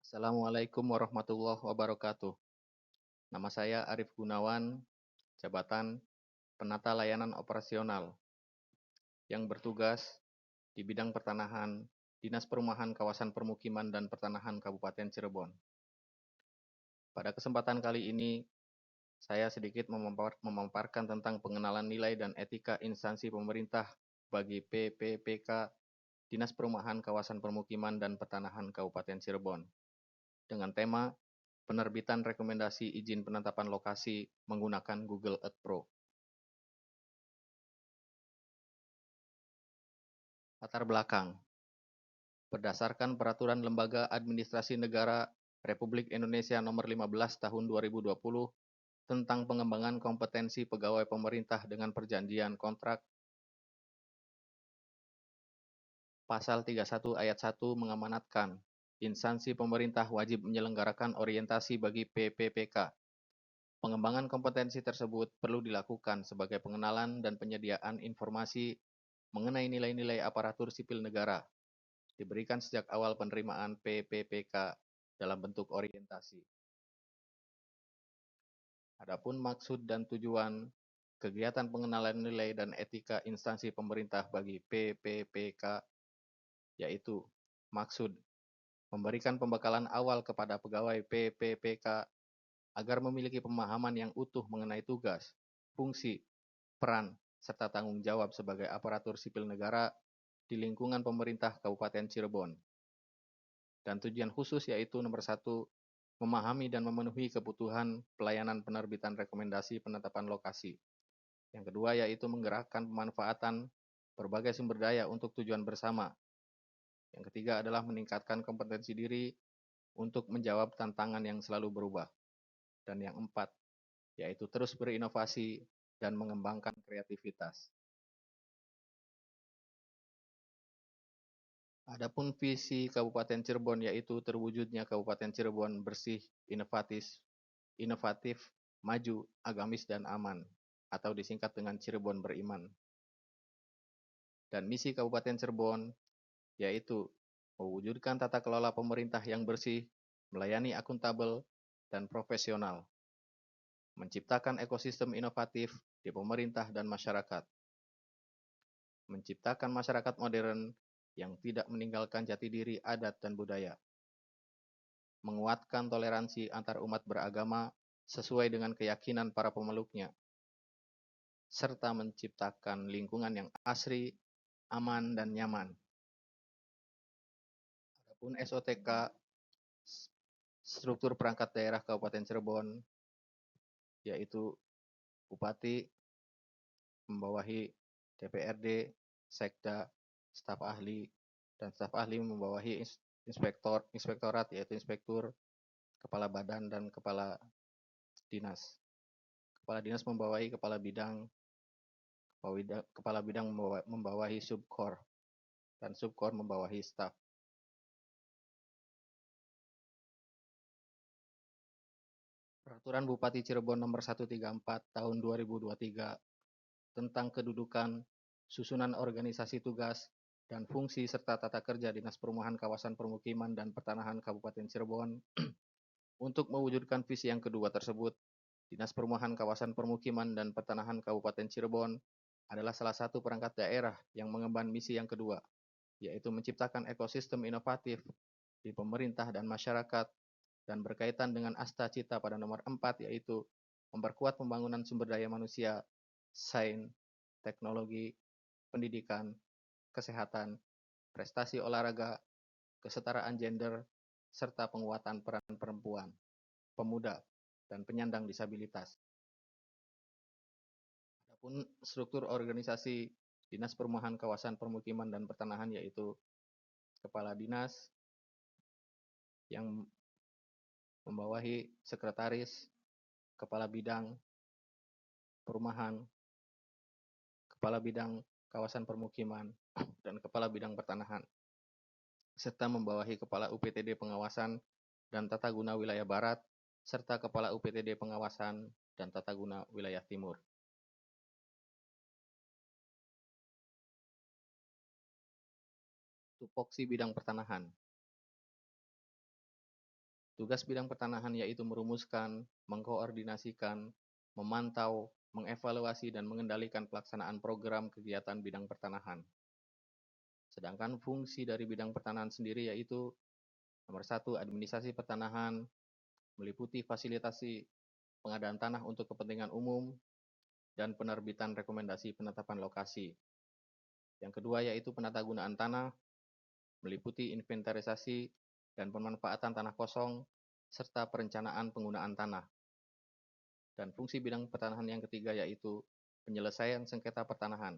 Assalamualaikum warahmatullahi wabarakatuh. Nama saya Arif Gunawan, jabatan Penata Layanan Operasional, yang bertugas di bidang pertanahan, Dinas Perumahan Kawasan Permukiman dan Pertanahan Kabupaten Cirebon. Pada kesempatan kali ini, saya sedikit memaparkan tentang pengenalan nilai dan etika instansi pemerintah bagi PPPK Dinas Perumahan Kawasan Permukiman dan Pertanahan Kabupaten Cirebon, dengan tema penerbitan rekomendasi izin penetapan lokasi menggunakan Google Earth Pro. Latar belakang. Berdasarkan Peraturan Lembaga Administrasi Negara Republik Indonesia Nomor 15 Tahun 2020 tentang pengembangan kompetensi pegawai pemerintah dengan perjanjian kontrak, Pasal 31 Ayat 1 mengamanatkan instansi pemerintah wajib menyelenggarakan orientasi bagi PPPK. Pengembangan kompetensi tersebut perlu dilakukan sebagai pengenalan dan penyediaan informasi mengenai nilai-nilai aparatur sipil negara, diberikan sejak awal penerimaan PPPK dalam bentuk orientasi. Adapun maksud dan tujuan kegiatan pengenalan nilai dan etika instansi pemerintah bagi PPPK, yaitu maksud memberikan pembekalan awal kepada pegawai PPPK agar memiliki pemahaman yang utuh mengenai tugas, fungsi, peran, serta tanggung jawab sebagai aparatur sipil negara di lingkungan pemerintah Kabupaten Cirebon. Dan tujuan khusus yaitu nomor 1, memahami dan memenuhi kebutuhan pelayanan penerbitan rekomendasi penetapan lokasi. Yang kedua yaitu menggerakkan pemanfaatan berbagai sumber daya untuk tujuan bersama. Yang ketiga adalah meningkatkan kompetensi diri untuk menjawab tantangan yang selalu berubah. Dan yang empat, yaitu terus berinovasi dan mengembangkan kreativitas. Adapun visi Kabupaten Cirebon yaitu terwujudnya Kabupaten Cirebon bersih, inovatif, maju, agamis, dan aman, atau disingkat dengan Cirebon Beriman. Dan misi Kabupaten Cirebon yaitu mewujudkan tata kelola pemerintah yang bersih, melayani akuntabel, dan profesional, menciptakan ekosistem inovatif di pemerintah dan masyarakat, menciptakan masyarakat modern yang tidak meninggalkan jati diri adat dan budaya, menguatkan toleransi antar umat beragama sesuai dengan keyakinan para pemeluknya, serta menciptakan lingkungan yang asri, aman, dan nyaman. Adapun SOTK, struktur perangkat daerah Kabupaten Cirebon, yaitu Bupati, membawahi DPRD, Sekda, staf ahli, dan staf ahli membawahi inspektorat, yaitu inspektur, kepala badan, dan kepala dinas. Kepala dinas membawahi kepala bidang membawahi subkor, dan subkor membawahi staf. Peraturan Bupati Cirebon Nomor 134 Tahun 2023 tentang kedudukan, susunan organisasi tugas, dan fungsi serta tata kerja Dinas Perumahan Kawasan Permukiman dan Pertanahan Kabupaten Cirebon. Untuk mewujudkan visi yang kedua tersebut, Dinas Perumahan Kawasan Permukiman dan Pertanahan Kabupaten Cirebon adalah salah satu perangkat daerah yang mengemban misi yang kedua, yaitu menciptakan ekosistem inovatif di pemerintah dan masyarakat, dan berkaitan dengan asta cita pada nomor 4, yaitu memperkuat pembangunan sumber daya manusia, sains, teknologi, pendidikan, kesehatan, prestasi olahraga, kesetaraan gender, serta penguatan peran perempuan, pemuda, dan penyandang disabilitas. Adapun struktur organisasi Dinas Perumahan Kawasan Permukiman dan Pertanahan yaitu Kepala Dinas yang membawahi Sekretaris, Kepala Bidang Perumahan, Kepala Bidang Kawasan Permukiman, dan Kepala Bidang Pertanahan, serta membawahi Kepala UPTD Pengawasan dan Tata Guna Wilayah Barat, serta Kepala UPTD Pengawasan dan Tata Guna Wilayah Timur. Tupoksi bidang pertanahan. Tugas bidang pertanahan yaitu merumuskan, mengkoordinasikan, memantau, mengevaluasi, dan mengendalikan pelaksanaan program kegiatan bidang pertanahan. Sedangkan fungsi dari bidang pertanahan sendiri yaitu nomor 1, administrasi pertanahan, meliputi fasilitasi pengadaan tanah untuk kepentingan umum, dan penerbitan rekomendasi penetapan lokasi. Yang kedua yaitu penata gunaan tanah, meliputi inventarisasi dan pemanfaatan tanah kosong, serta perencanaan penggunaan tanah. Dan fungsi bidang pertanahan yang ketiga yaitu penyelesaian sengketa pertanahan,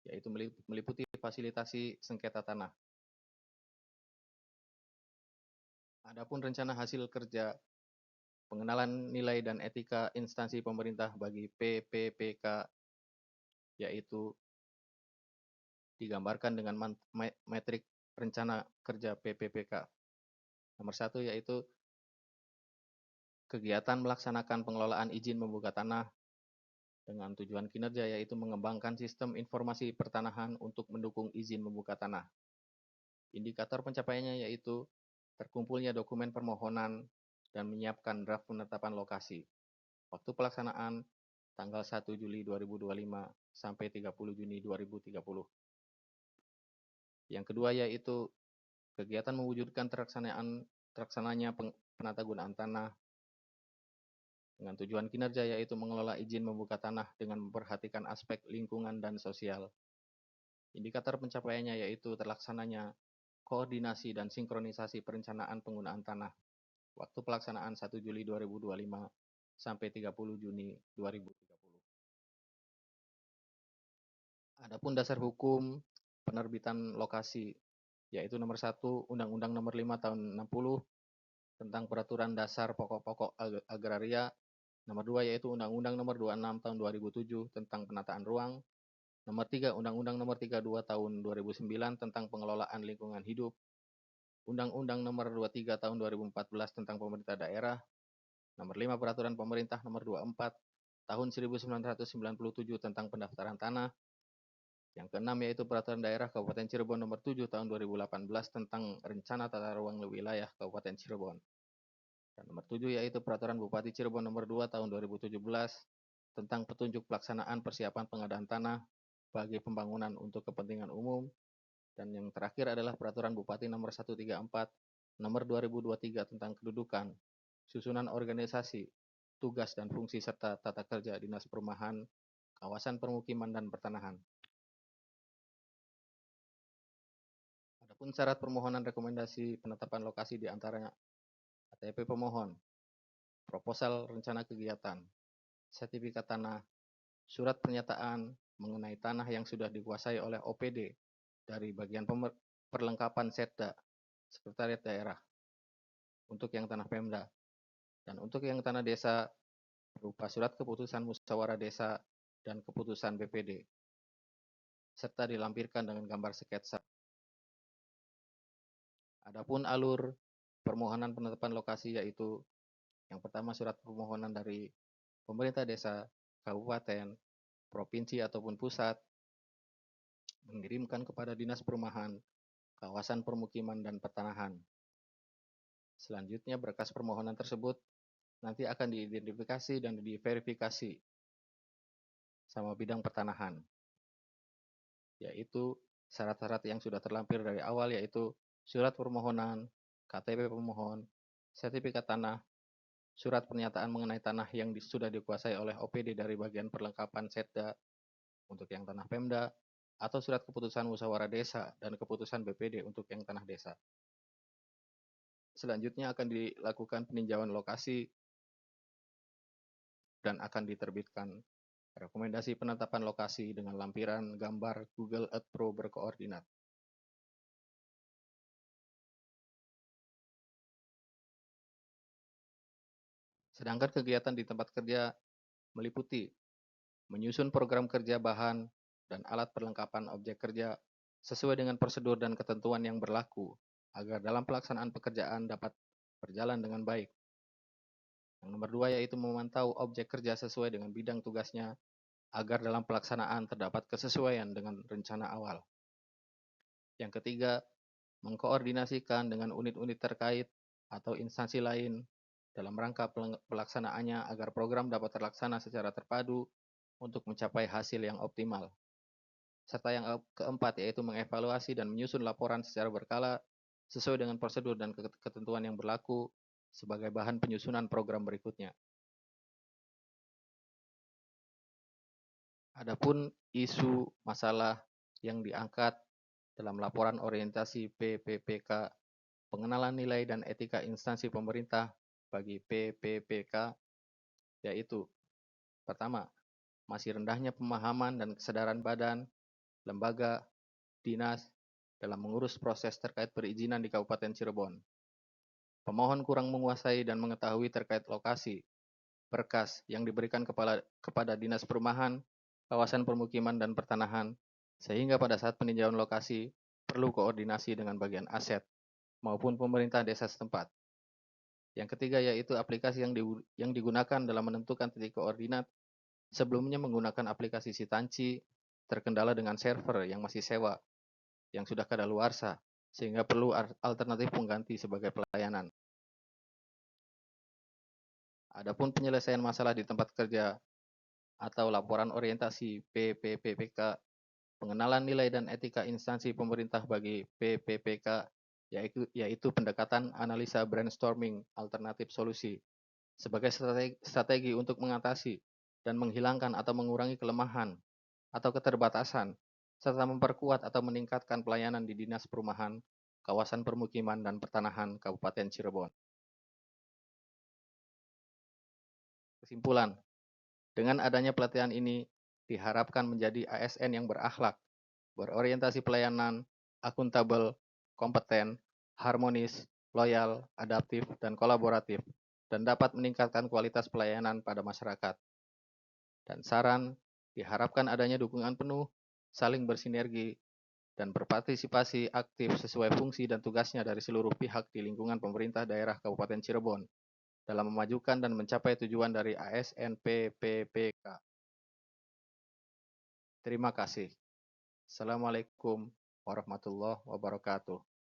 yaitu meliputi fasilitasi sengketa tanah. Adapun rencana hasil kerja pengenalan nilai dan etika instansi pemerintah bagi PPPK yaitu digambarkan dengan metrik rencana kerja PPPK. Nomor 1 yaitu kegiatan melaksanakan pengelolaan izin membuka tanah dengan tujuan kinerja yaitu mengembangkan sistem informasi pertanahan untuk mendukung izin membuka tanah. Indikator pencapaiannya yaitu terkumpulnya dokumen permohonan dan menyiapkan draft penetapan lokasi. Waktu pelaksanaan tanggal 1 Juli 2025 sampai 30 Juni 2030. Yang kedua yaitu kegiatan mewujudkan terlaksananya penata gunaan tanah dengan tujuan kinerja yaitu mengelola izin membuka tanah dengan memperhatikan aspek lingkungan dan sosial. Indikator pencapaiannya yaitu terlaksananya koordinasi dan sinkronisasi perencanaan penggunaan tanah. Waktu pelaksanaan 1 Juli 2025 sampai 30 Juni 2030. Adapun dasar hukum penerbitan lokasi, yaitu nomor 1 Undang-Undang nomor 5 tahun 60 tentang peraturan dasar pokok-pokok agraria, nomor 2 yaitu Undang-Undang nomor 26 tahun 2007 tentang penataan ruang, nomor 3 Undang-Undang nomor 32 tahun 2009 tentang pengelolaan lingkungan hidup, Undang-Undang nomor 23 tahun 2014 tentang pemerintah daerah, nomor 5 Peraturan Pemerintah nomor 24 tahun 1997 tentang pendaftaran tanah, yang keenam yaitu Peraturan Daerah Kabupaten Cirebon nomor 7 tahun 2018 tentang Rencana Tata Ruang Wilayah Kabupaten Cirebon. Dan nomor 7 yaitu Peraturan Bupati Cirebon nomor 2 tahun 2017 tentang petunjuk pelaksanaan persiapan pengadaan tanah bagi pembangunan untuk kepentingan umum. Dan yang terakhir adalah Peraturan Bupati nomor 134 nomor 2023 tentang kedudukan, susunan organisasi, tugas dan fungsi serta tata kerja Dinas Perumahan, Kawasan Permukiman dan Pertanahan. Adapun syarat permohonan rekomendasi penetapan lokasi di antaranya KTP pemohon, proposal rencana kegiatan, sertifikat tanah, surat pernyataan mengenai tanah yang sudah dikuasai oleh OPD dari bagian perlengkapan Setda, Sekretariat Daerah, untuk yang tanah Pemda, dan untuk yang tanah desa berupa surat keputusan musyawarah desa dan keputusan BPD, serta dilampirkan dengan gambar sketsa. Adapun alur permohonan penetapan lokasi yaitu yang pertama surat permohonan dari pemerintah desa, kabupaten, provinsi ataupun pusat mengirimkan kepada Dinas Perumahan, Kawasan Permukiman dan Pertanahan. Selanjutnya berkas permohonan tersebut nanti akan diidentifikasi dan diverifikasi sama bidang pertanahan, yaitu syarat-syarat yang sudah terlampir dari awal yaitu surat permohonan, KTP pemohon, sertifikat tanah, surat pernyataan mengenai tanah yang sudah dikuasai oleh OPD dari bagian perlengkapan Setda untuk yang tanah Pemda, atau surat keputusan musyawarah desa dan keputusan BPD untuk yang tanah desa. Selanjutnya akan dilakukan peninjauan lokasi dan akan diterbitkan rekomendasi penetapan lokasi dengan lampiran gambar Google Earth Pro berkoordinat. Sedangkan kegiatan di tempat kerja meliputi menyusun program kerja bahan dan alat perlengkapan objek kerja sesuai dengan prosedur dan ketentuan yang berlaku agar dalam pelaksanaan pekerjaan dapat berjalan dengan baik. Yang nomor 2 yaitu memantau objek kerja sesuai dengan bidang tugasnya agar dalam pelaksanaan terdapat kesesuaian dengan rencana awal. Yang ketiga, mengkoordinasikan dengan unit-unit terkait atau instansi lain dalam rangka pelaksanaannya agar program dapat terlaksana secara terpadu untuk mencapai hasil yang optimal. Serta yang keempat yaitu mengevaluasi dan menyusun laporan secara berkala sesuai dengan prosedur dan ketentuan yang berlaku sebagai bahan penyusunan program berikutnya. Adapun isu masalah yang diangkat dalam laporan orientasi PPPK, pengenalan nilai dan etika instansi pemerintah bagi PPPK, yaitu pertama, masih rendahnya pemahaman dan kesadaran badan, lembaga, dinas dalam mengurus proses terkait perizinan di Kabupaten Cirebon. Pemohon kurang menguasai dan mengetahui terkait lokasi, berkas yang diberikan kepada Dinas Perumahan, Kawasan Permukiman dan Pertanahan, sehingga pada saat peninjauan lokasi perlu koordinasi dengan bagian aset maupun pemerintah desa setempat. Yang ketiga yaitu aplikasi yang digunakan dalam menentukan titik koordinat. Sebelumnya menggunakan aplikasi Sitanci, terkendala dengan server yang masih sewa, yang sudah kadaluarsa, sehingga perlu alternatif pengganti sebagai pelayanan. Adapun penyelesaian masalah di tempat kerja atau laporan orientasi PPPK, pengenalan nilai dan etika instansi pemerintah bagi PPPK, yaitu pendekatan analisa brainstorming alternatif solusi sebagai strategi untuk mengatasi dan menghilangkan atau mengurangi kelemahan atau keterbatasan, serta memperkuat atau meningkatkan pelayanan di Dinas Perumahan, Kawasan Permukiman dan Pertanahan Kabupaten Cirebon. Kesimpulan, dengan adanya pelatihan ini diharapkan menjadi ASN yang berakhlak, berorientasi pelayanan, akuntabel, kompeten, harmonis, loyal, adaptif, dan kolaboratif, dan dapat meningkatkan kualitas pelayanan pada masyarakat. Dan saran, diharapkan adanya dukungan penuh, saling bersinergi, dan berpartisipasi aktif sesuai fungsi dan tugasnya dari seluruh pihak di lingkungan pemerintah daerah Kabupaten Cirebon dalam memajukan dan mencapai tujuan dari ASN PPPK. Terima kasih. Assalamualaikum warahmatullahi wabarakatuh.